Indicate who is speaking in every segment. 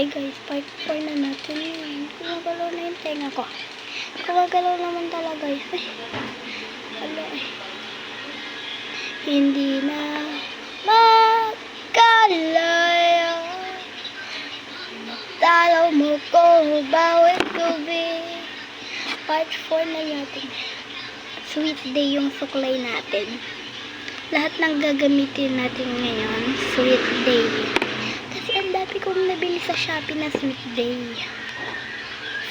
Speaker 1: Hi guys, part 4 na natin yun. Gumagalaw na yung tenga ko. Gumagalaw naman talaga yun. Hala eh. Hindi na makalaya. Talo mo ko, bawat gabi. Part 4 na natin. Sweet day yung suklay natin. Lahat ng gagamitin natin ngayon, sweet day. Kasi ang dami kong nabili sa Shopee na sweet day.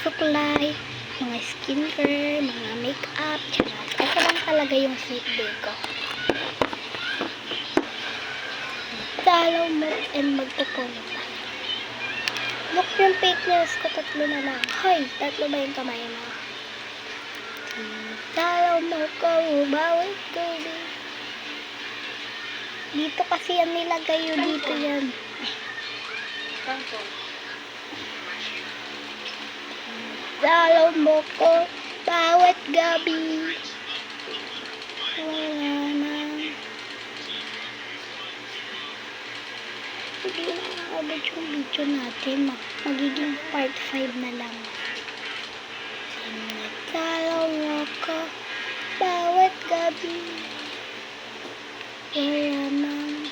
Speaker 1: Suklay, mga skincare, mga makeup, ito lang talaga yung sweet day ko. Dalaw mo and magpupulot. Look yung fake nails ko, 3 na lang. Hoy, 3 ba yung kamay mo? Dalaw mo ko, bawat gabi. Dito kasi yan nilagay yun, dito yan. Dalaw mo ko, bawat gabi. Wala na. Hindi na nakabot yung video natin. Magiging part 5 na lang. Dalaw mo ko, bawat gabi. Wala nang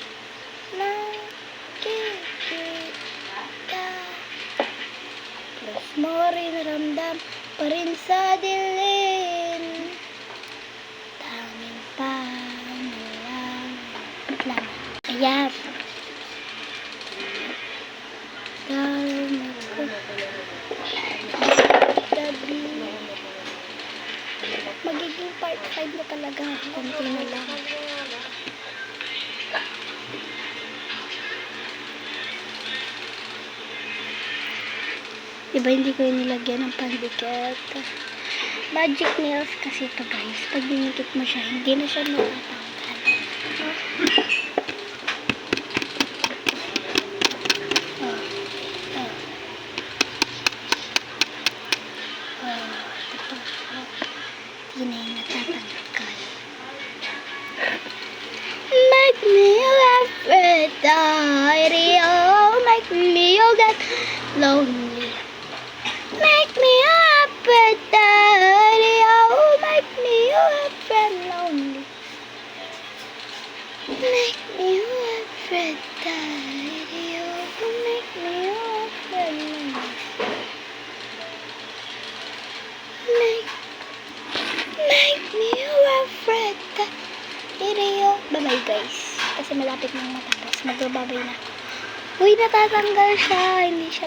Speaker 1: nakikita. Plus mo rin ramdam pa rin sa dilim. Tanging panulang. Ayan. Dalaw mo ko, gabi. Magiging part 5 na talaga. Kunti na lang. Diba hindi ko yung nilagyan ng pandikit. Magic nails kasi ito guys. Pag dinikit mo siya, hindi na siya matatanggal. Hindi na yung natatanggal. Make me laugh with diary. Oh, make me get lonely. Make me happy, daddy. Oh, make me happy and lonely. Make me happy, daddy. Oh, make me happy and lonely. Make me happy, daddy. Oh, bye-bye guys. Kasi malapit nang matapos. Magbababay na. Uy, natatanggal siya. Hindi siya